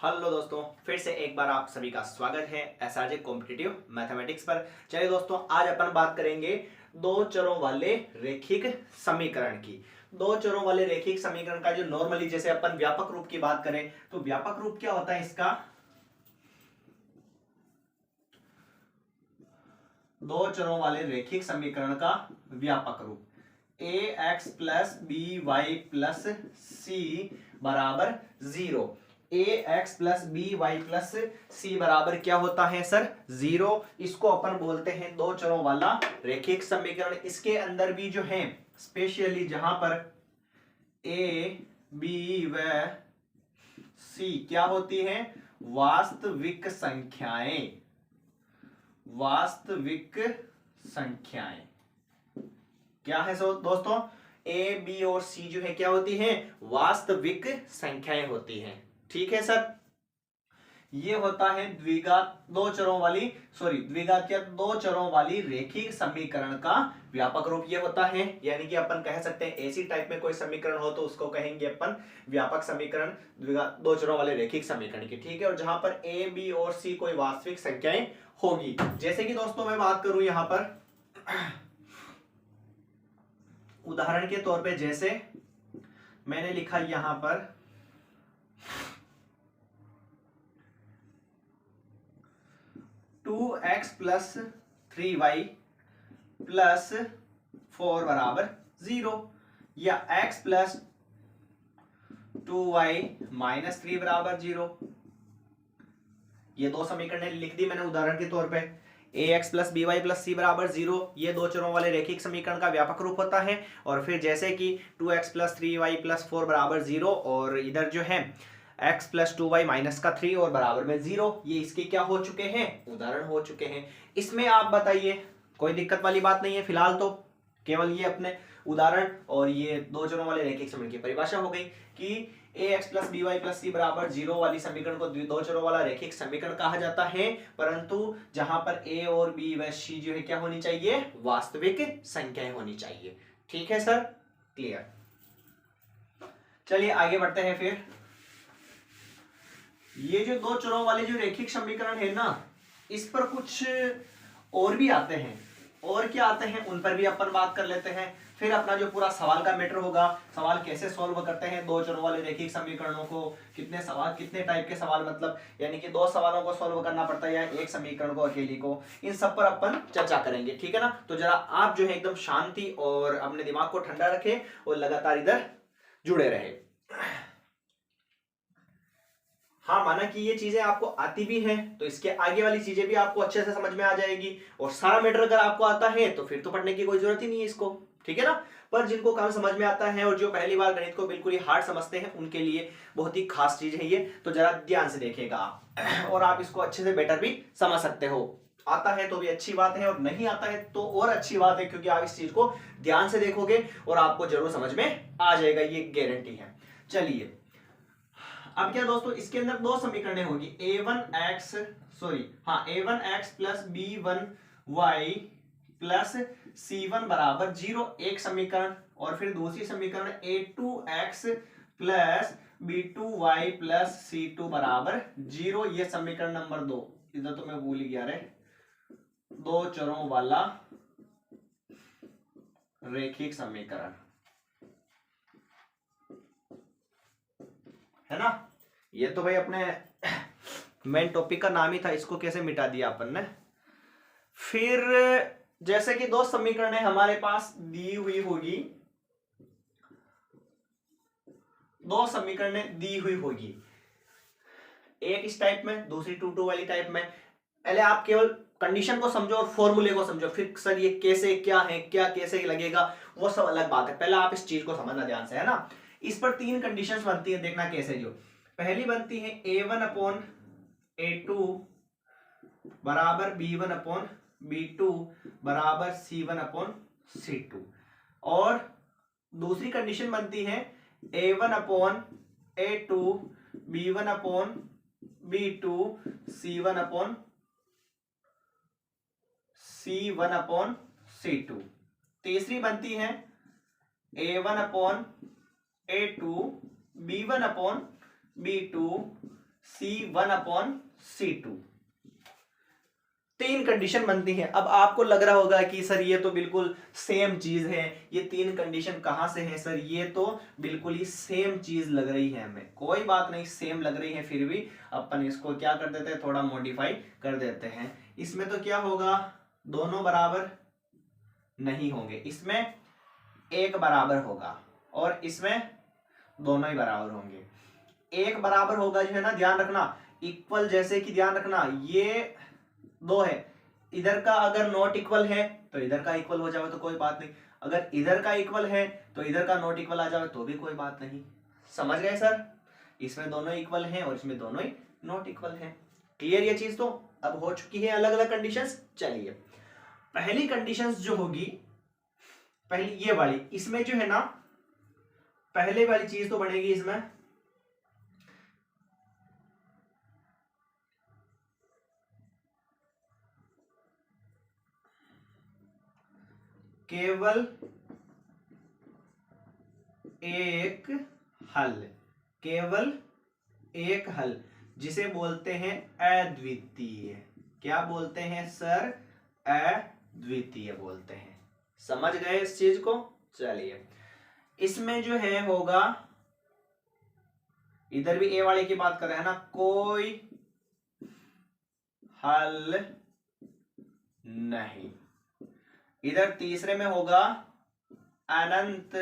Hello दोस्तों, फिर से एक बार आप सभी का स्वागत है एसआरजे कॉम्पिटिटिव मैथमेटिक्स पर। चलिए दोस्तों, आज अपन बात करेंगे दो चरों वाले रेखिक समीकरण की। दो चरों वाले रेखिक समीकरण का जो नॉर्मली जैसे अपन व्यापक रूप की बात करें तो व्यापक रूप क्या होता है इसका? दो चरों वाले रेखिक समीकरण का व्यापक रूप a x plus b y plus c बराबर 0। A x plus b y plus c बराबर क्या होता है सर? 0। इसको अपन बोलते हैं दो चरों वाला रेखिक समीकरण। इसके अंदर भी जो है स्पेशली जहां पर ए बी व सी क्या होती है? वास्तविक संख्याएं। वास्तविक संख्याएं क्या है दोस्तों? ए बी और सी जो है क्या होती हैं? वास्तविक संख्याएं होती हैं। ठीक है सर, ये होता है द्विघात दो चरों वाली द्विघात या दो चरों वाली रेखिक समीकरण का व्यापक रूप ये होता है। यानी कि अपन कह सकते हैं ऐसी टाइप में कोई समीकरण हो तो उसको कहेंगे अपन व्यापक समीकरण द्विघात दो चरों वाले रेखिक समीकरण की। ठीक है, और जहां पर ए बी और सी कोई वास्तविक संख्याएं होगी। जैसे कि दोस्तों मैं बात करूं यहां पर उदाहरण के तौर पे, जैसे मैंने लिखा यहां पर 2x प्लस 3y प्लस 4 बराबर 0, या x प्लस 2y माइनस 3 बराबर 0। ये दो समीकरण लिख दी मैंने उदाहरण के तौर पे। A x plus b y plus c बराबर 0 ये दो चरों वाले रेखिक समीकरण का व्यापक रूप होता है। और फिर जैसे कि 2x प्लस 3y प्लस 4 बराबर 0, और इधर जो है x प्लस 2y माइनस का 3 और बराबर में 0, ये इसके क्या हो चुके हैं? उदाहरण हो चुके हैं। इसमें आप बताइए, कोई दिक्कत वाली बात नहीं है फिलहाल तो। केवल ये अपने उदाहरण और ये दो चरों वाले रेखिक समीकरण की परिभाषा हो गई कि a x plus b y plus c बराबर 0 वाली समीकरण को दो चरों वाला रेखिक समीकरण कहा जाता है, परंतु जहां पर ए और बी व सी जो है क्या होनी चाहिए? वास्तविक संख्याएं होनी चाहिए। ठीक है सर, क्लियर। चलिए आगे बढ़ते हैं। फिर ये जो दो चरों वाले जो रेखिक समीकरण है ना, इस पर कुछ और भी आते हैं। और क्या आते हैं उन पर भी अपन बात कर लेते हैं। फिर अपना जो पूरा सवाल का मैटर होगा, सवाल कैसे सॉल्व करते हैं दो चरों वाले रेखिक समीकरणों को, कितने सवाल, कितने टाइप के सवाल, मतलब यानी कि दो सवालों को सॉल्व करना पड़ता है या एक समीकरण को अकेली को, इन सब पर अपन चर्चा करेंगे। ठीक है ना? तो जरा आप जो है एकदम शांति और अपने दिमाग को ठंडा रखें और लगातार इधर जुड़े रहे। हाँ, माना कि ये चीजें आपको आती भी हैं तो इसके आगे वाली चीजें भी आपको अच्छे से समझ में आ जाएगी। और सारा मैटर अगर आपको आता है तो फिर तो पढ़ने की कोई जरूरत ही नहीं है इसको। ठीक है ना? पर जिनको कम समझ में आता है और जो पहली बार गणित को बिल्कुल ही हार्ड समझते हैं उनके लिए बहुत ही खास चीज है ये। तो जरा ध्यान से देखिएगा आप और आप इसको अच्छे से बेटर भी समझ सकते हो। आता है तो भी अच्छी बात है और नहीं आता है तो और अच्छी बात है, क्योंकि आप इस चीज को ध्यान से देखोगे और आपको जरूर समझ में आ जाएगा, ये गारंटी है। चलिए अब क्या दोस्तों, इसके अंदर दो समीकरणें होगी, a1x plus b1y plus c1 बराबर 0 एक समीकरण, और फिर दूसरी समीकरण a2x plus b2y plus c2 बराबर 0, ये समीकरण नंबर 2। इधर तो मैं भूल ही गया रे, दो चरों वाला रेखिक समीकरण है ना। ये तो भाई अपने मेन टॉपिक का नाम ही था, इसको कैसे मिटा दिया अपन ने। फिर जैसे कि दो समीकरण हमारे पास दी हुई होगी, दो समीकरण दी हुई होगी, एक इस टाइप में, दूसरी 2 वाली टाइप में। पहले आप केवल कंडीशन को समझो और फॉर्मूले को समझो, फिर सर ये कैसे, क्या है, क्या कैसे लगेगा, वो सब अलग बात है। पहले आप इस चीज को समझना ध्यान से, है ना। इस पर तीन कंडीशंस बनती है, देखना कैसे। जो पहली बनती है a1 अपॉन a2 बराबर b1 अपॉन b2 बराबर c1 अपॉन c2, और दूसरी कंडीशन बनती है a1 upon a2 b1 upon b2 c1 upon c2। तीसरी बनती है a1 upon a2 b1 upon b2 C1/C2। तीन कंडीशन बनती हैं। अब आपको लग रहा होगा कि सर ये तो बिल्कुल सेम चीज है, ये तीन कंडीशन कहां से है सर, ये तो बिल्कुल ही सेम चीज लग रही है हमें। कोई बात नहीं, सेम लग रही है, फिर भी अपन इसको क्या कर देते हैं, थोड़ा मॉडिफाई कर देते हैं। इसमें तो क्या होगा, दोनों बराबर नहीं होंगे, इसमें एक बराबर होगा और इसमें दोनों ही बराबर होंगे। एक बराबर होगा जो है ना, ध्यान रखना, इक्वल जैसे कि ध्यान रखना ये दो है, इधर का अगर नॉट इक्वल है तो इधर का इक्वल हो जाए तो कोई बात नहीं, अगर इधर का इक्वल है तो इधर का नॉट इक्वल आ जाए तो भी कोई बात नहीं। समझ गए सर, इसमें दोनों इक्वल हैं और इसमें दोनों ही नॉट इक्वल हैं। क्लियर ये चीज तो अब हो चुकी है, अलग अलग कंडीशंस। चलिए पहली कंडीशंस जो होगी, पहली ये वाली, इसमें जो है ना पहले वाली चीज तो बनेगी इसमें, केवल एक हल, केवल एक हल, जिसे बोलते हैं अद्वितीय। क्या बोलते हैं सर, अद्वितीय बोलते हैं। समझ गए इस चीज को। चलिए इसमें जो है होगा, इधर भी ए वाले की बात कर रहे हैं ना, कोई हल नहीं, इधर तीसरे में होगा अनंत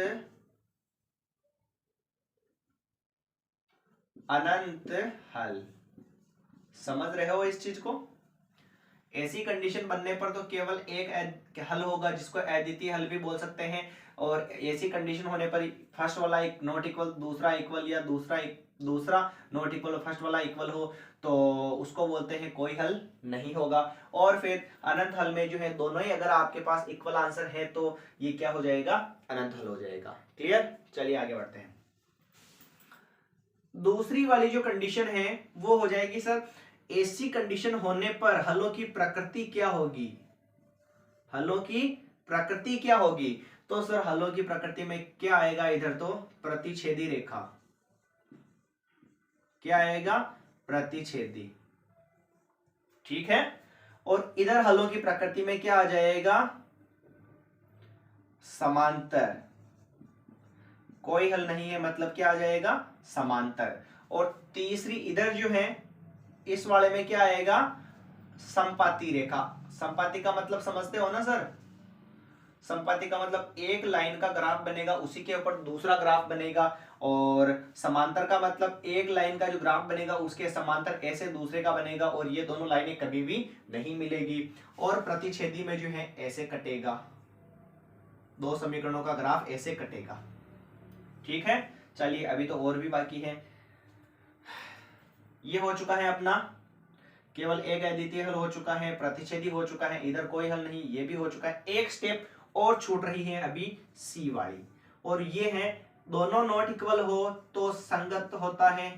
अनंत हल। समझ रहे हो इस चीज को। ऐसी कंडीशन बनने पर तो केवल एक हल होगा जिसको अद्वितीय हल भी बोल सकते हैं, और ऐसी कंडीशन होने पर फर्स्ट वाला एक नॉट इक्वल दूसरा इक्वल, या दूसरा नॉट इक्वल फर्स्ट वाला इक्वल हो तो उसको बोलते हैं कोई हल नहीं होगा। और फिर अनंत हल में जो है दोनों ही अगर आपके पास इक्वल आंसर है तो ये क्या हो जाएगा, अनंत हल हो जाएगा। क्लियर, चलिए आगे बढ़ते हैं। दूसरी वाली जो कंडीशन है वो हो जाएगी सर, ऐसी कंडीशन होने पर हलों की प्रकृति क्या होगी, हलों की प्रकृति क्या होगी। तो सर हलों की प्रकृति में क्या आएगा, इधर तो प्रतिच्छेदी रेखा, क्या आएगा, प्रतिच्छेदी, ठीक है। और इधर हलों की प्रकृति में क्या आ जाएगा, समांतर, कोई हल नहीं है मतलब क्या आ जाएगा, समांतर। और तीसरी इधर जो है इस वाले में क्या आएगा, संपाती रेखा। संपाती का मतलब समझते हो ना सर, संपाती का मतलब एक लाइन का ग्राफ बनेगा उसी के ऊपर दूसरा ग्राफ बनेगा, और समांतर का मतलब एक लाइन का जो ग्राफ बनेगा उसके समांतर ऐसे दूसरे का बनेगा, और ये दोनों लाइनें कभी भी नहीं मिलेगी। और प्रतिच्छेदी में जो है ऐसे कटेगा, दो समीकरणों का ग्राफ ऐसे कटेगा, ठीक है। चलिए अभी तो और भी बाकी है। ये हो चुका है अपना, केवल एक अद्वितीय हल हो चुका है, प्रतिच्छेदी हो चुका है, इधर कोई हल नहीं, ये भी हो चुका है। एक स्टेप और छूट रही है अभी, सी वाली, और ये है दोनों नॉट इक्वल हो तो संगत होता है,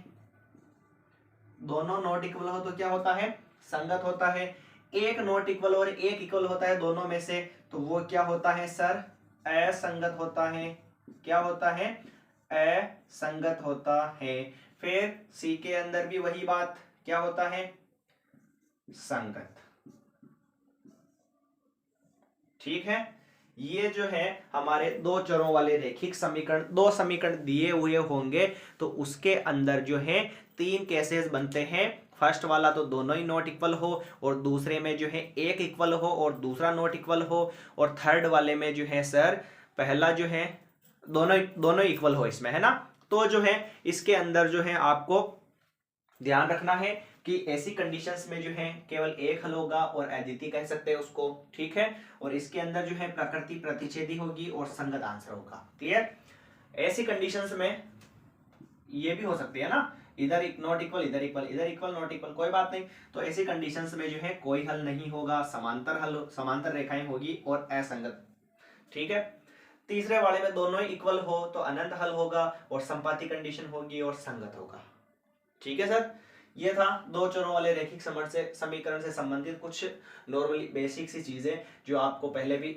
दोनों नॉट इक्वल हो तो क्या होता है, संगत होता है। एक नॉट इक्वल और एक इक्वल होता है दोनों में से, तो वो क्या होता है सर, असंगत होता है। क्या होता है, असंगत होता है। फिर सी के अंदर भी वही बात, क्या होता है, संगत, ठीक है। ये जो है हमारे दो चरों वाले रैखिक समीकरण, दो समीकरण दिए हुए होंगे तो उसके अंदर जो है तीन केसेस बनते हैं। फर्स्ट वाला तो दोनों ही नॉट इक्वल हो, और दूसरे में जो है एक इक्वल हो और दूसरा नॉट इक्वल हो, और थर्ड वाले में जो है सर पहला जो है दोनों इक्वल हो इसमें, है ना। तो जो है इसके अंदर जो है आपको ध्यान रखना है कि ऐसी कंडीशंस में जो है केवल एक हल होगा और अद्वितीय कह सकते हैं उसको, ठीक है। और इसके अंदर जो है प्रकृति प्रतिच्छेदी होगी और संगत आंसर होगा। क्लियर, ऐसी कंडीशंस में ये भी हो सकती है ना, इधर नॉट इक्वल इधर इक्वल, इधर इक्वल नॉट इक्वल, कोई बात नहीं। तो ऐसी कंडीशंस में जो है कोई हल नहीं होगा, समांतर रेखाएं होगी और असंगत, ठीक है। तीसरे वाले में दोनों ही इक्वल हो तो अनंत हल होगा, और संपाती कंडीशन होगी और संगत होगा, ठीक है सर। ये था दो चरों वाले रैखिक समीकरण से संबंधित कुछ नॉर्मली बेसिक सी चीजें जो आपको पहले भी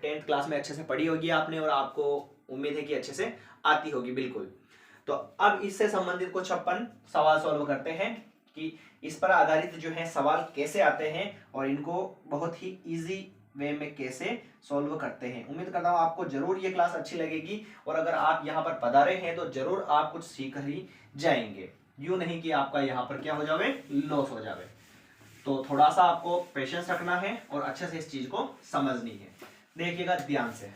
10th क्लास में अच्छे से पढ़ी होगी आपने, और आपको उम्मीद है कि अच्छे से आती होगी, बिल्कुल। तो अब इससे संबंधित कुछ अपन सवाल सॉल्व करते हैं कि इस पर आधारित जो है सवाल कैसे आते हैं और इनको बहुत ही इजी वे में कैसे सॉल्व करते हैं। उम्मीद करता हूँ आपको जरूर ये क्लास अच्छी लगेगी और अगर आप यहाँ पर पधारे हैं तो जरूर आप कुछ सीख ही जाएंगे, यूं नहीं कि आपका यहाँ पर क्या हो जावे, लॉस हो जावे। तो थोड़ा सा आपको पेशेंस रखना है और अच्छे से इस चीज को समझनी है। देखिएगा ध्यान से।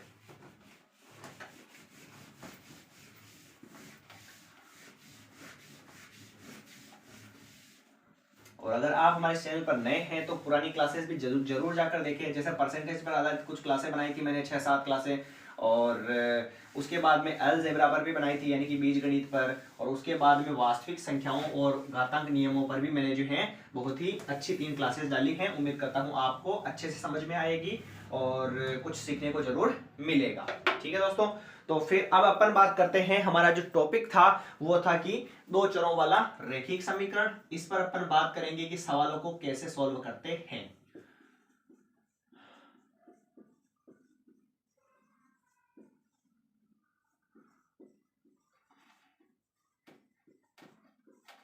और अगर आप हमारे चैनल पर नए हैं तो पुरानी क्लासेस भी जरूर जाकर देखें। जैसे परसेंटेज पर आधारित कुछ क्लासें बनाई थी मैंने, 6-7 क्लासें, और उसके बाद में अलजेब्रा पर भी बनाई थी यानी कि बीजगणित पर, और उसके बाद में वास्तविक संख्याओं और घातांक नियमों पर भी मैंने जो है बहुत ही अच्छी 3 क्लासेस डाली हैं। उम्मीद करता हूँ आपको अच्छे से समझ में आएगी और कुछ सीखने को जरूर मिलेगा। ठीक है दोस्तों, तो फिर अब अपन बात करते हैं। हमारा जो टॉपिक था वो था कि 2 चरों वाला रैखिक समीकरण। इस पर अपन बात करेंगे कि सवालों को कैसे सॉल्व करते हैं।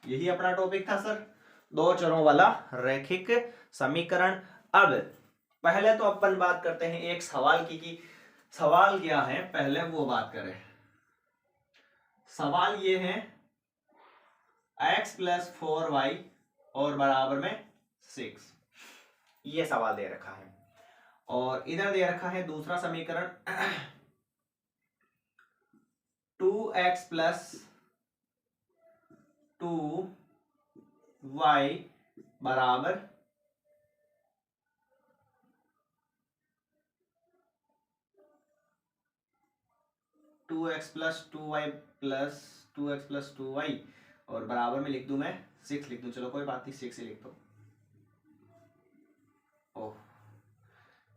यही अपना टॉपिक था सर, 2 चरों वाला रैखिक समीकरण। अब पहले तो अपन बात करते हैं एक सवाल की कि सवाल क्या है, पहले वो बात करें। सवाल ये है x + 4y और बराबर में 6, ये सवाल दे रखा है। और इधर दे रखा है दूसरा समीकरण 2x + 2y बराबर 2x + 2y और बराबर में लिख दूं मैं 6 लिख दूं, चलो कोई बात नहीं 6 ही लिख दो। ओह,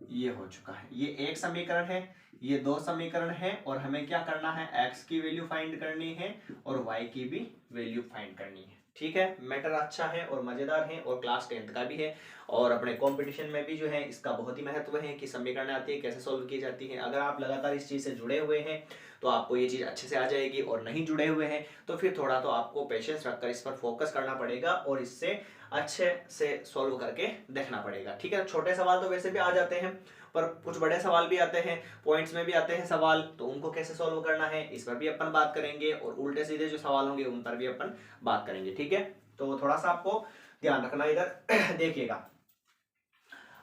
ये हो चुका है। ये एक समीकरण है, ये 2 समीकरण है और हमें क्या करना है, x की वैल्यू फाइंड करनी है और y की भी वैल्यू फाइंड करनी है। ठीक है, मैटर अच्छा है और मजेदार है और क्लास 10th का भी है और अपने कंपटीशन में भी जो है इसका बहुत ही महत्व है कि समीकरण आती है कैसे सॉल्व की जाती है। अगर आप लगातार इस चीज से जुड़े हुए हैं तो आपको ये चीज अच्छे से आ जाएगी, और नहीं जुड़े हुए हैं तो फिर थोड़ा तो आपको पेशेंस रखकर इस पर फोकस करना पड़ेगा और इससे अच्छे से सॉल्व करके देखना पड़ेगा। ठीक है, छोटे सवाल तो वैसे भी आ जाते हैं पर कुछ बड़े सवाल भी आते हैं, पॉइंट्स में भी आते हैं सवाल, तो उनको कैसे सॉल्व करना है इस पर भी अपन बात करेंगे और उल्टे सीधे जो सवाल होंगे उन पर भी अपन बात करेंगे। ठीक है, तो थोड़ा सा आपको ध्यान रखना इधर देखिएगा।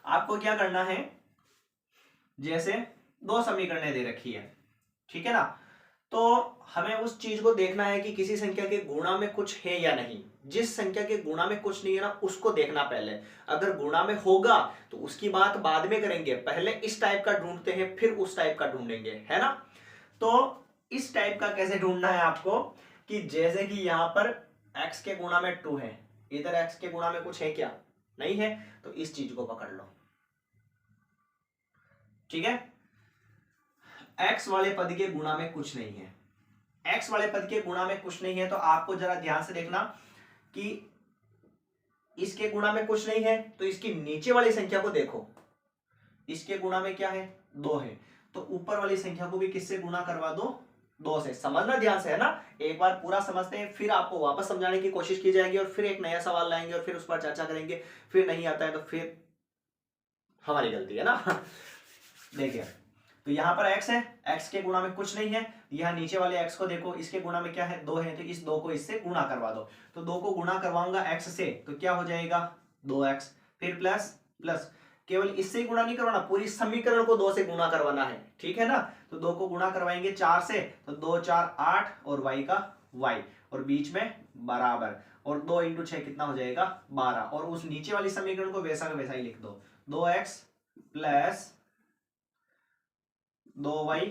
आपको क्या करना है, जैसे 2 समीकरणें दे रखी है, ठीक है ना, तो हमें उस चीज को देखना है कि किसी संख्या के गुणा में कुछ है या नहीं। जिस संख्या के गुणा में कुछ नहीं है ना उसको देखना पहले, अगर गुणा में होगा तो उसकी बात बाद में करेंगे, पहले इस टाइप का ढूंढते हैं फिर उस टाइप का ढूंढेंगे, है ना। तो इस टाइप का कैसे ढूंढना है आपको, कि जैसे कि यहां पर x के गुणा में 2 है, इधर x के गुणा में कुछ है क्या, नहीं है, तो इस चीज को पकड़ लो। ठीक है, x वाले पद के गुणा में कुछ नहीं है, x वाले पद के गुणा में कुछ नहीं है, तो आपको जरा ध्यान से देखना कि इसके गुणा में कुछ नहीं है तो इसकी नीचे वाली संख्या को देखो, इसके गुणा में क्या है, 2 है, तो ऊपर वाली संख्या को भी किससे गुणा करवा दो, 2 से। समझना ध्यान से, है ना, एक बार पूरा समझते हैं फिर आपको वापस समझाने की कोशिश की जाएगी और फिर एक नया सवाल लाएंगे और फिर उस पर चर्चा करेंगे, फिर नहीं आता है तो फिर हमारी गलती है ना। देखिए, तो यहां पर x है, x के गुणा में कुछ नहीं है, यहां नीचे वाले x को देखो, इसके गुणा में क्या है, 2 है, तो इस 2 को इससे गुणा करवा दो। तो 2 को गुणा करवाऊंगा x से तो क्या हो जाएगा, 2x, फिर प्लस प्लस, केवल इससे ही गुणा नहीं करवाना, पूरी समीकरण को 2 से गुणा करवाना है। ठीक है ना, तो 2 को गुणा करवाएंगे 4 से, तो 2 4 8 और y का y और बीच में बराबर, और 2 × 6 कितना हो जाएगा, 12, और उस नीचे वाली समीकरण को वैसा का वैसा ही लिख दो, 2x + 2y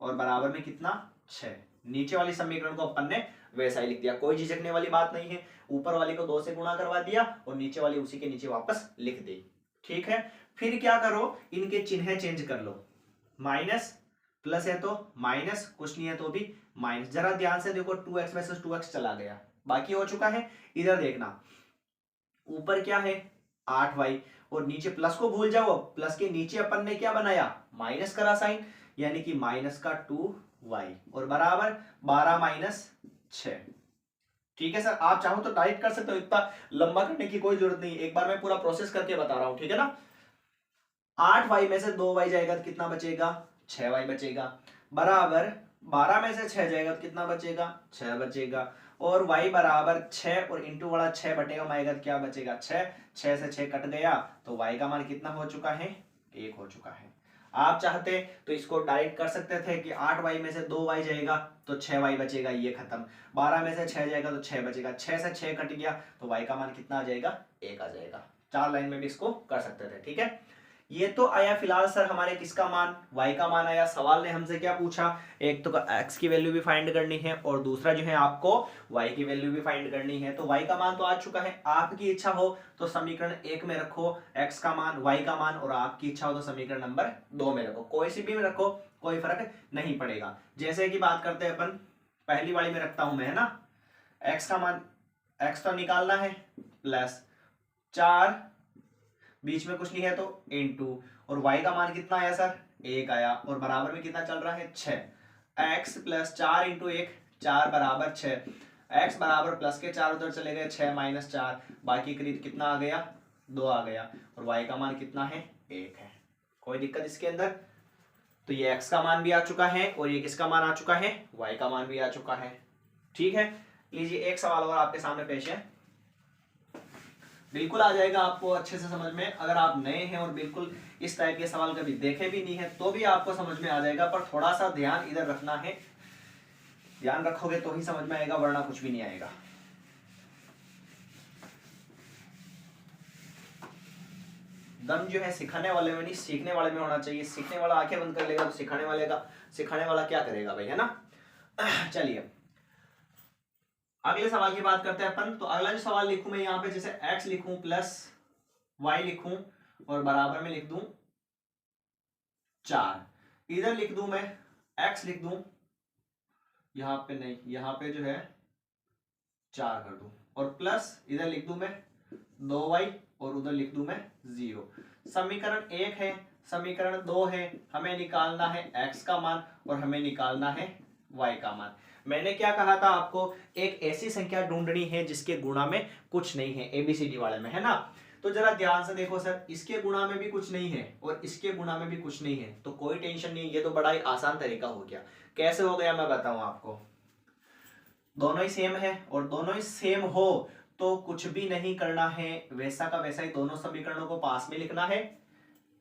और बराबर में कितना, 6। नीचे वाली समीकरण को अपन ने वैसा ही लिख दिया, कोई झिझकने वाली बात नहीं है, ऊपर वाली को 2 से गुणा करवा दिया और नीचे वाली उसी के नीचे वापस लिख दी। ठीक है, फिर क्या करो, इनके चिन्ह चेंज कर लो, माइनस प्लस है तो माइनस, कुछ नहीं है तो भी माइनस। जरा ध्यान से देखो, 2x वर्सेस 2x चला गया, बाकी हो चुका है। इधर देखना, ऊपर क्या है, 8y, और नीचे प्लस को भूल जाओ, प्लस के नीचे अपन ने क्या बनाया, माइनस करा साइन, यानी कि -2y और बराबर 12 - 6। ठीक है सर, आप चाहो तो टाइप कर सकते हो, इतना लंबा करने की कोई जरूरत नहीं, एक बार मैं पूरा प्रोसेस करके बता रहा हूं, ठीक है ना। 8y में से 2y जाएगा तो कितना बचेगा, 6y बचेगा, बराबर 12 में से 6 जाएगा तो कितना बचेगा, 6 बचेगा, और y बराबर 6 और इंटू वाला 6 बटेगा माएगा तो क्या बचेगा, 6, 6 से 6 कट गया तो y का मान कितना हो चुका है, 1 हो चुका है। आप चाहते तो इसको डायरेक्ट कर सकते थे कि 8y में से 2y जाएगा तो 6y बचेगा, ये खत्म, 12 में से 6 जाएगा तो 6 बचेगा, 6 से 6 कट गया तो y का मान कितना आ जाएगा, 1 आ जाएगा। 4 लाइन में भी इसको कर सकते थे, ठीक है। ये तो आया फिलहाल सर हमारे किसका मान, y का मान आया। सवाल ने हमसे क्या पूछा, एक तो x की वैल्यू भी फाइंड करनी है और दूसरा जो है आपको y की वैल्यू भी फाइंड करनी है। तो y का मान तो आ चुका है, आपकी इच्छा हो तो समीकरण 1 में रखो x का मान, y का मान, और आपकी इच्छा हो तो समीकरण नंबर 2 में रखो, कोई सी भी में रखो, कोई फर्क नहीं पड़ेगा। जैसे कि बात करते हैं अपन, पहली वाली में रखता हूं मैं, है ना, x का मान, x तो निकालना है, प्लस 4, बीच में कुछ नहीं है तो इनटू, और y का मान कितना आया सर, 1 आया, और बराबर में कितना चल रहा है, 6, x प्लस 4 इंटू 1, 4 बराबर 6, x बराबर प्लस के 4 उधर चले गए, 6 माइनस 4, बाकी करीब कितना आ गया, 2 आ गया, और y का मान कितना है, 1 है। कोई दिक्कत इसके अंदर। तो ये x का मान भी आ चुका है और ये किसका मान आ चुका है, y का मान भी आ चुका है। ठीक है, लीजिए एक सवाल और आपके सामने पेश है, बिल्कुल आ जाएगा आपको अच्छे से समझ में। अगर आप नए हैं और बिल्कुल इस टाइप के सवाल कभी देखे भी नहीं है तो भी आपको समझ में आ जाएगा, पर थोड़ा सा ध्यान इधर रखना है, ध्यान रखोगे तो ही समझ में आएगा, वरना कुछ भी नहीं आएगा। दम जो है सिखाने वाले में नहीं, सीखने वाले में होना चाहिए। सीखने वाला आंखें बंद कर लेगा तो सिखाने वाला क्या करेगा भाई, है ना। चलिए अगले सवाल की बात करते हैं अपन। तो अगला जो सवाल लिखूं मैं यहाँ पे, जैसे x लिखूं प्लस y लिखूं और बराबर में लिख दूं 4, इधर लिख दूं मैं x लिख दूं, यहाँ पे नहीं, यहाँ पे जो है 4 कर दूं, और प्लस इधर लिख दूं मैं 2y और उधर लिख दूं मैं 0। समीकरण 1 है, समीकरण 2 है, हमें निकालना है x का मान और हमें निकालना है y का मान। मैंने क्या कहा था आपको, एक ऐसी संख्या ढूंढनी है जिसके गुणा में कुछ नहीं है, एबीसीडी वाले में, है ना। तो जरा ध्यान से देखो सर, इसके गुणा में भी कुछ नहीं है और इसके गुणा में भी कुछ नहीं है, तो कोई टेंशन नहीं, ये तो बड़ा ही आसान तरीका हो गया। कैसे हो गया मैं बताऊं आपको, दोनों ही सेम है, और दोनों ही सेम हो तो कुछ भी नहीं करना है, वैसा का वैसा ही दोनों समीकरणों को पास में लिखना है।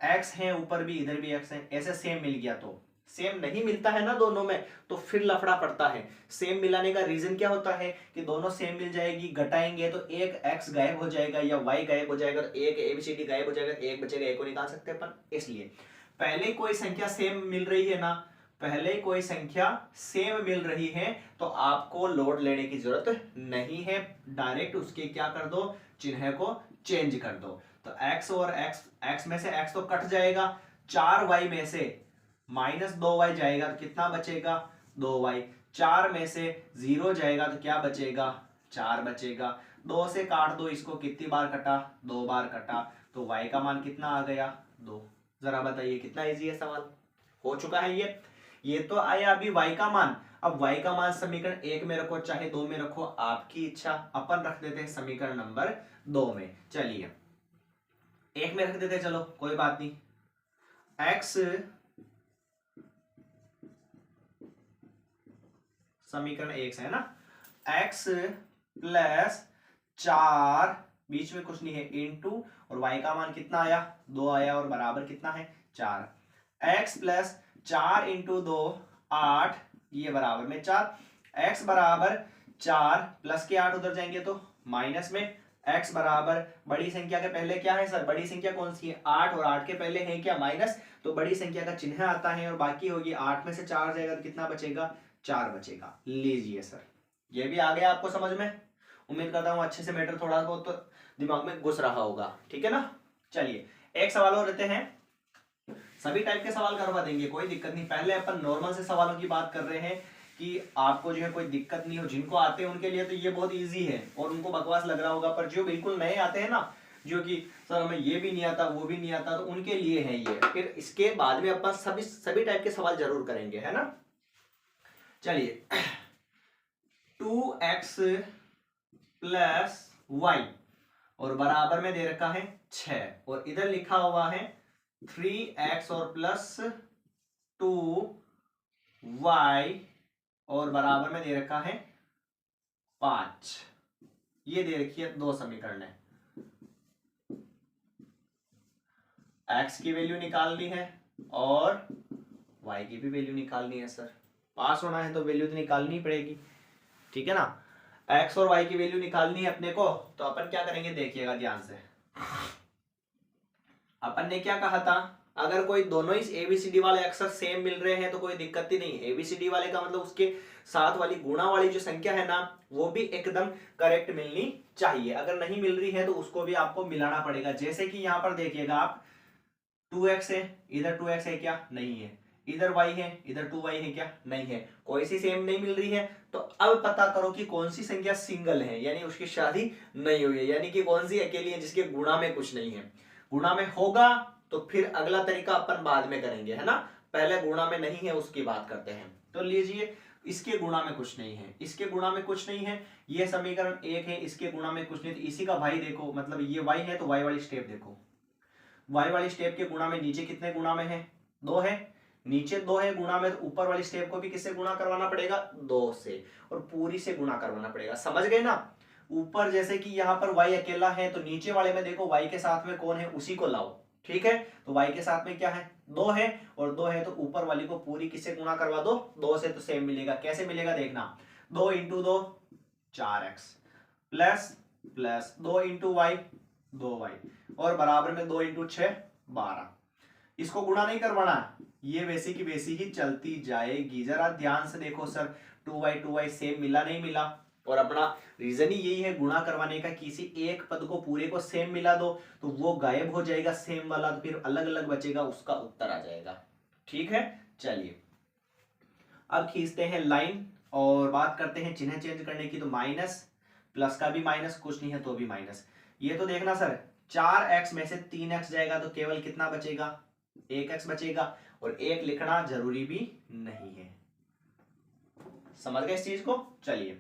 x है ऊपर भी, इधर भी x है, ऐसे सेम मिल गया तो, सेम नहीं मिलता है ना दोनों में तो फिर लफड़ा पड़ता है। सेम मिलाने का रीजन क्या होता है कि दोनों सेम मिल जाएगी, घटाएंगे तो एक x गायब हो जाएगा या y गायब हो जाएगा, तो एक एबीसीडी गायब हो जाएगा, एक बचेगा, एक को निकाल सकते हैं अपन। इसलिए पहले कोई संख्या सेम मिल रही है ना, पहले कोई संख्या सेम मिल रही है तो आपको लोड लेने की जरूरत नहीं है, डायरेक्ट उसके क्या कर दो, चिन्ह को चेंज कर दो। तो x और x में से x तो कट जाएगा, 4y में से माइनस 2y जाएगा तो कितना बचेगा, 2y, 4 में से 0 जाएगा तो क्या बचेगा, 4 बचेगा, 2 से काट दो इसको, कितनी बार कटा, 2 बार कटा, तो y का मान कितना आ गया, 2। जरा बताइए कितना इजी है सवाल, हो चुका है ये तो आया अभी y का मान। अब y का मान समीकरण 1 में रखो चाहे 2 में रखो, आपकी इच्छा, अपन रख देते हैं समीकरण नंबर 2 में। चलिए 1 में रख देते हैं, चलो कोई बात नहीं। x समीकरण 1 से है ना, x प्लस 4, बीच में कुछ नहीं है, इनटू, और y का मान कितना आया, 2 आया, और बराबर कितना है, 4। x प्लस 4 इंटू 2 8, ये बराबर में 4, x बराबर 4 प्लस के 8 उधर जाएंगे तो माइनस में, x बराबर बड़ी संख्या के पहले क्या है सर, बड़ी संख्या कौन सी है, 8, और 8 के पहले है क्या, माइनस, तो बड़ी संख्या का चिन्ह आता है और बाकी होगी, 8 में से 4 जाएगा तो कितना बचेगा, 4 बचेगा। लीजिए सर, ये भी आ गया आपको समझ में, उम्मीद करता हूं अच्छे से मैटर थोड़ा बहुत तो दिमाग में घुस रहा होगा, ठीक है ना। चलिए एक सवाल और रहते हैं, सभी टाइप के सवाल करवा देंगे, कोई दिक्कत नहीं। पहले अपन नॉर्मल से सवालों की बात कर रहे हैं कि आपको जो है कोई दिक्कत नहीं हो, जिनको आते हैं उनके लिए तो ये बहुत इजी है और उनको बकवास लग रहा होगा, पर जो बिल्कुल नए आते हैं ना, जो कि सर हमें ये भी नहीं आता वो भी नहीं आता, तो उनके लिए है ये। फिर इसके बाद में अपन सभी टाइप के सवाल जरूर करेंगे, है ना। चलिए 2x प्लस वाई और बराबर में दे रखा है 6 और इधर लिखा हुआ है 3x और प्लस 2y और बराबर में दे रखा है 5। ये दे रखी है दो समीकरण है। x की वैल्यू निकालनी है और y की भी वैल्यू निकालनी है सर। पास होना है तो वैल्यू तो निकालनी ही पड़ेगी, ठीक है ना। x और y की वैल्यू निकालनी है अपने को, तो अपन क्या करेंगे देखिएगा ध्यान से। अपन ने क्या कहा था, अगर कोई दोनों ही एबीसीडी वाले अक्षर सेम मिल रहे हैं तो कोई दिक्कत ही नहीं। एबीसीडी वाले का मतलब उसके साथ वाली गुणा वाली जो संख्या है ना वो भी एकदम करेक्ट मिलनी चाहिए। अगर नहीं मिल रही है तो उसको भी आपको मिलाना पड़ेगा। जैसे कि यहाँ पर देखिएगा आप 2x है, इधर 2x है क्या, नहीं है। इधर y है, इधर 2y है क्या, नहीं है। कोई सी सेम नहीं मिल रही है तो अब पता करो कि कौन सी संख्या सिंगल है, यानी उसकी शादी नहीं हुई है, यानी कि कौन सी अकेली है जिसके गुणा में कुछ नहीं है। गुणा में होगा तो फिर अगला तरीका अपन बाद में करेंगे, है ना। पहले गुणा में नहीं है उसकी बात करते हैं। तो लीजिए इसके गुणा में कुछ नहीं है, इसके गुणा में कुछ नहीं है, ये समीकरण 1 है, इसके गुणा में कुछ नहीं। तो इसी का भाई देखो, मतलब ये y है तो y वाली स्टेप देखो, y वाली स्टेप के गुणा में नीचे कितने गुणा में है, 2 है। नीचे 2 है गुणा में, तो ऊपर वाली स्टेप को भी किससे गुणा करवाना पड़ेगा, 2 से, और पूरी से गुणा करवाना पड़ेगा। समझ गए ना। ऊपर जैसे कि यहाँ पर y अकेला है तो नीचे वाले में देखो y के साथ में कौन है, उसी को लाओ, ठीक है। तो y के साथ में क्या है, 2 है, और 2 है तो ऊपर वाली को पूरी किससे गुणा करवा दो, 2 से। तो सेम मिलेगा। कैसे मिलेगा देखना, 2 into 2 4x plus plus 2 into y 2y और बराबर में 2 इंटू 6 12। इसको गुणा नहीं करवाना, ये वैसी की वैसी ही चलती जाएगी। जरा ध्यान से देखो सर, 2y सेम मिला नहीं मिला, और अपना रीजन ही यही है गुणा करवाने का। किसी एक पद को पूरे को सेम मिला दो तो वो गायब हो जाएगा सेम वाला, तो फिर अलग अलग बचेगा, उसका उत्तर आ जाएगा। ठीक है, चलिए अब खींचते हैं लाइन और बात करते हैं चिन्ह चेंज करने की। तो माइनस, प्लस का भी माइनस, कुछ नहीं है तो भी माइनस। ये तो देखना सर, 4x में से 3x जाएगा तो केवल कितना बचेगा, 1x बचेगा, और 1 लिखना जरूरी भी नहीं है। समझ गए इस चीज को। चलिए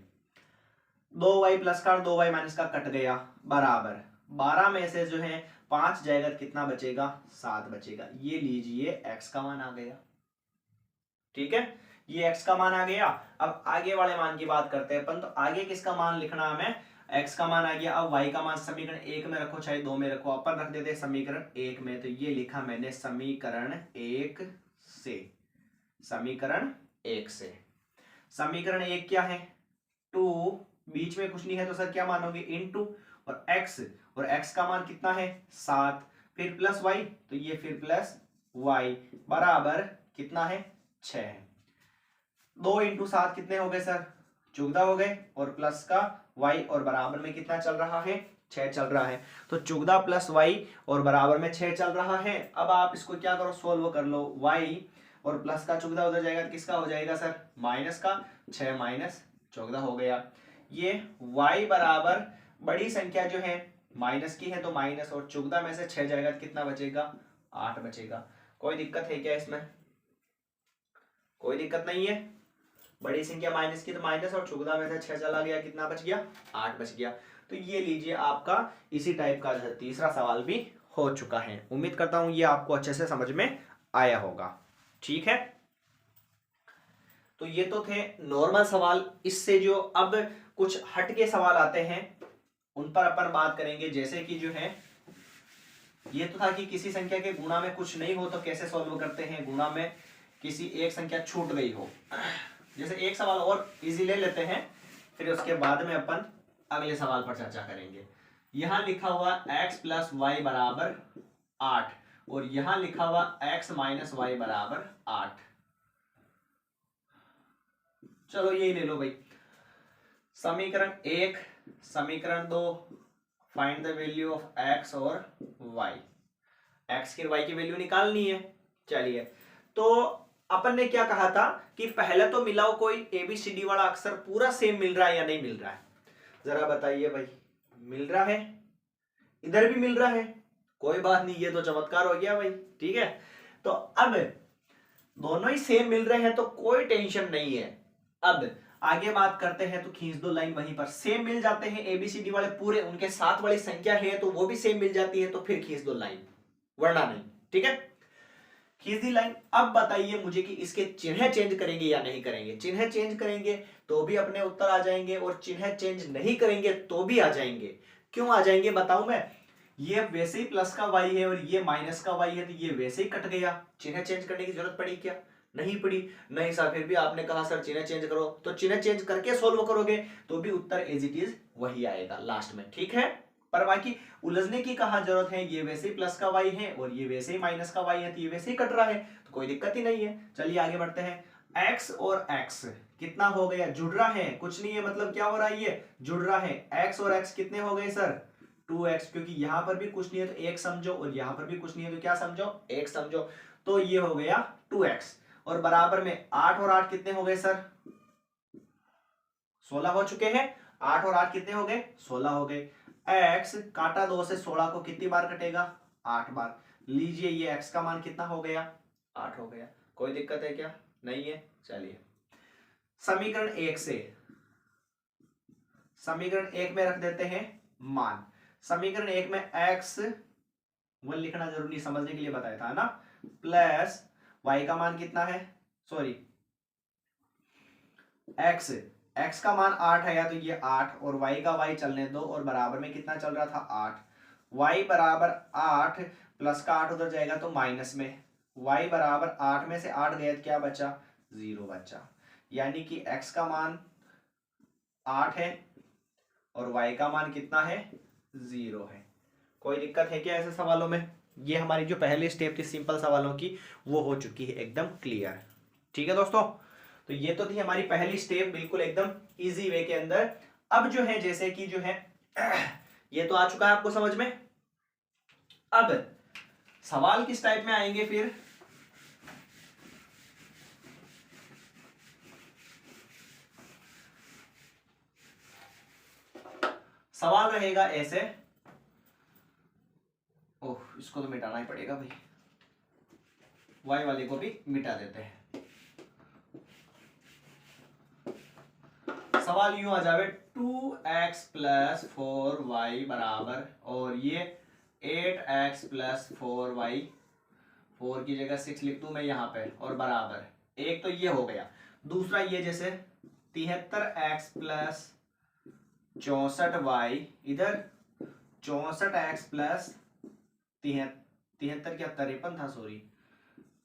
2y प्लस का और 2y माइनस का कट गया, बराबर 12 में से जो है 5 जाएगा तो कितना बचेगा, 7 बचेगा। ये लीजिए x का मान आ गया। ठीक है, ये x का मान आ गया। अब आगे वाले मान की बात करते हैं अपन। तो आगे किसका मान लिखना हमें, x का मान आ गया। अब y का मान समीकरण 1 में रखो चाहे 2 में रखो, अपन रख देते हैं समीकरण 1 में। तो ये लिखा मैंने समीकरण 1 से, समीकरण 1 से। समीकरण 1 क्या है, 2, बीच में कुछ नहीं है तो सर क्या मानोगे, इनटू, और x का मान कितना है 7, फिर प्लस y, तो ये फिर प्लस y बराबर कितना है 6 है। 2 इंटू 7 कितने हो गए सर, 14 हो गए, और प्लस का y और बराबर में कितना चल रहा है, 6 चल रहा है। तो 14 प्लस y और बराबर में 6 चल रहा है। अब आप इसको क्या करो, सोल्व कर लो। y और प्लस का 14 उधर जाएगा तो किसका हो जाएगा सर, माइनस का, 6 माइनस 14 हो गया। ये y बराबर बड़ी संख्या जो है माइनस की है तो माइनस, और 14 में से 6 जाएगा तो कितना बचेगा, 8 बचेगा। कोई दिक्कत है क्या इसमें, कोई दिक्कत नहीं है। बड़ी संख्या माइनस की तो माइनस, और 14 में से 6 चला गया, कितना बच गया, 8 बच गया। तो ये लीजिए आपका इसी टाइप का तीसरा सवाल भी हो चुका है। उम्मीद करता हूं ये आपको अच्छे से समझ में आया होगा। ठीक है, तो ये तो थे नॉर्मल सवाल। इससे जो अब कुछ हटके सवाल आते हैं उन पर अपन बात करेंगे। जैसे कि जो है, ये तो था कि किसी संख्या के गुणा में कुछ नहीं हो तो कैसे सॉल्व करते हैं, गुणा में किसी एक संख्या छूट गई हो। जैसे एक सवाल और इजी ले लेते हैं, फिर उसके बाद में अपन अगले सवाल पर चर्चा करेंगे। यहां लिखा हुआ x प्लस वाई बराबर 8, और यहां लिखा हुआ x माइनस वाई बराबर 8। चलो यही ले लो भाई। समीकरण 1, समीकरण 2, find the value of x और y। x की y की वैल्यू निकालनी है। चलिए, तो अपन ने क्या कहा था कि पहले तो मिलाओ कोई ABCD वाला अक्षर पूरा सेम मिल रहा है या नहीं मिल रहा है, जरा बताइए भाई। मिल रहा है, इधर भी मिल रहा है, कोई बात नहीं, ये तो चमत्कार हो गया भाई। ठीक है, तो अब दोनों ही सेम मिल रहे हैं तो कोई टेंशन नहीं है। अब आगे बात करते हैं तो खींच दो लाइन वहीं पर, सेम मिल जाते हैं एबीसीडी वाले पूरे, उनके साथ वाली संख्या है तो वो भी सेम मिल जाती है, तो फिर खींच दो लाइन, वरना नहीं। ठीक है, खींच दी लाइन। अब बताइए मुझे कि इसके चिन्ह चेंज करेंगे या नहीं करेंगे। चिन्ह चेंज करेंगे तो भी अपने उत्तर आ जाएंगे, और चिन्ह चेंज नहीं करेंगे तो भी आ जाएंगे। क्यों आ जाएंगे बताऊं मैं, ये वैसे ही प्लस का y है और ये माइनस का y है, तो ये वैसे ही कट गया, चिन्ह चेंज करने की जरूरत पड़ी क्या, नहीं पड़ी। नहीं सर, फिर भी आपने कहा सर चिन्ह चेंज करो, तो चिन्ह चेंज करके सोल्व करोगे तो भी उत्तर एज इट इज वही आएगा लास्ट में। ठीक है, पर बाकी उलझने की कहां जरूरत है, ये वैसे ही प्लस का y है और ये वैसे ही माइनस का y है, तो ये वैसे ही कट रहा है, तो कोई दिक्कत ही नहीं है। चलिए आगे बढ़ते हैं। x और x कितना हो गया, जुड़ रहा है, कुछ नहीं है, मतलब क्या हो रहा है, ये जुड़ रहा है। x और x कितने हो गए सर, 2x, क्योंकि यहां पर भी कुछ नहीं है तो एक समझो, और यहां पर भी कुछ नहीं है तो क्या समझो, एक समझो, तो ये हो गया 2x। और बराबर में 8 और 8 कितने हो गए सर, 16 हो चुके हैं। 8 और 8 कितने हो गए, 16 हो गए। x काटा 2 से 16 को कितनी बार कटेगा, 8 बार। लीजिए ये x का मान कितना हो गया, 8 हो गया। कोई दिक्कत है क्या, नहीं है। चलिए समीकरण 1 से समीकरण 1 में रख देते हैं मान। समीकरण 1 में x 1 लिखना जरूरी नहीं, समझने के लिए बताया था ना, प्लस y का मान कितना है, सॉरी x का मान 8 है, या तो ये 8 और y का y चलने दो, और बराबर में कितना चल रहा था, 8। y बराबर 8, प्लस का 8 उधर जाएगा तो माइनस में, y बराबर 8 में से 8 गया तो क्या बचा, 0 बचा। यानी कि x का मान 8 है और y का मान कितना है, 0 है। कोई दिक्कत है क्या ऐसे सवालों में। ये हमारी जो पहली स्टेप थी सिंपल सवालों की, वो हो चुकी है एकदम क्लियर। ठीक है दोस्तों, तो ये तो थी हमारी पहली स्टेप, बिल्कुल एकदम इजी वे के अंदर। अब जो है जैसे कि जो है ये तो आ चुका है आपको समझ में। अब सवाल किस टाइप में आएंगे फिर, सवाल रहेगा ऐसे, ओह इसको तो मिटाना ही पड़ेगा भाई, y वाले को भी मिटा देते हैं। सवाल यूं आ जावे, 2x प्लस 4y बराबर, और ये 8x प्लस 4y, 4 की जगह 6 लिख दूं मैं यहाँ पे, और बराबर, एक तो ये हो गया। दूसरा ये जैसे 73x प्लस 64y, इधर 64x प्लस 73 क्या 53 था, सॉरी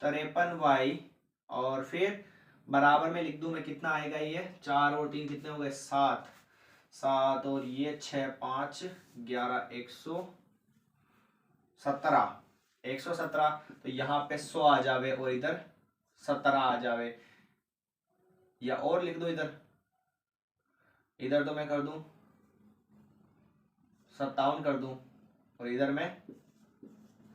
53y, और फिर बराबर में लिख दूं मैं, कितना आएगा ये, 4 और 3 कितने हो गए, 7, 7 और ये 6 5 11 117, तो यहाँ पे 100 आ जावे और इधर 17 आ जावे, या और लिख दो इधर, इधर तो मैं कर दूं 57 कर दूं, और इधर मैं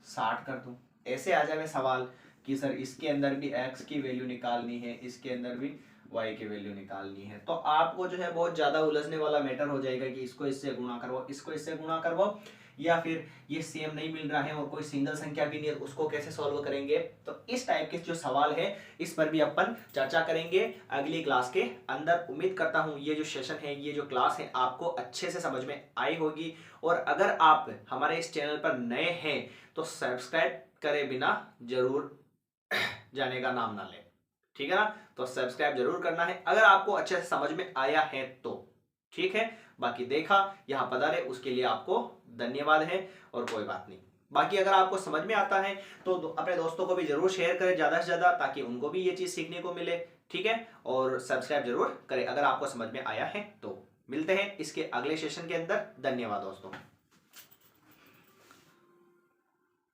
60 कर दूं। ऐसे आ जावे सवाल कि सर इसके अंदर भी x की वैल्यू निकालनी है, इसके अंदर भी y की वैल्यू निकालनी है, तो आपको जो है बहुत ज्यादा उलझने वाला मैटर हो जाएगा कि इसको इससे गुणा करवाओ, इसको इससे गुणा करवाओ, या फिर ये सेम नहीं मिल रहा है और कोई सिंगल संख्या भी नहीं है, उसको कैसे सॉल्व करेंगे। तो इस टाइप के जो सवाल है इस पर भी अपन चर्चा करेंगे अगली क्लास के अंदर। उम्मीद करता हूं ये जो सेशन है, ये जो क्लास है, आपको अच्छे से समझ में आई होगी। और अगर आप हमारे इस चैनल पर नए हैं तो सब्सक्राइब करे बिना जरूर जाने का नाम ना ले, ठीक है ना। तो सब्सक्राइब जरूर करना है अगर आपको अच्छे से समझ में आया है तो, ठीक है। बाकी देखा यहाँ पधारे उसके लिए आपको धन्यवाद है, और कोई बात नहीं। बाकी अगर आपको समझ में आता है तो अपने दोस्तों को भी जरूर शेयर करें ज्यादा से ज्यादा, ताकि उनको भी ये चीज सीखने को मिले, ठीक है। और सब्सक्राइब जरूर करें अगर आपको समझ में आया है तो। मिलते हैं इसके अगले सेशन के अंदर। धन्यवाद दोस्तों।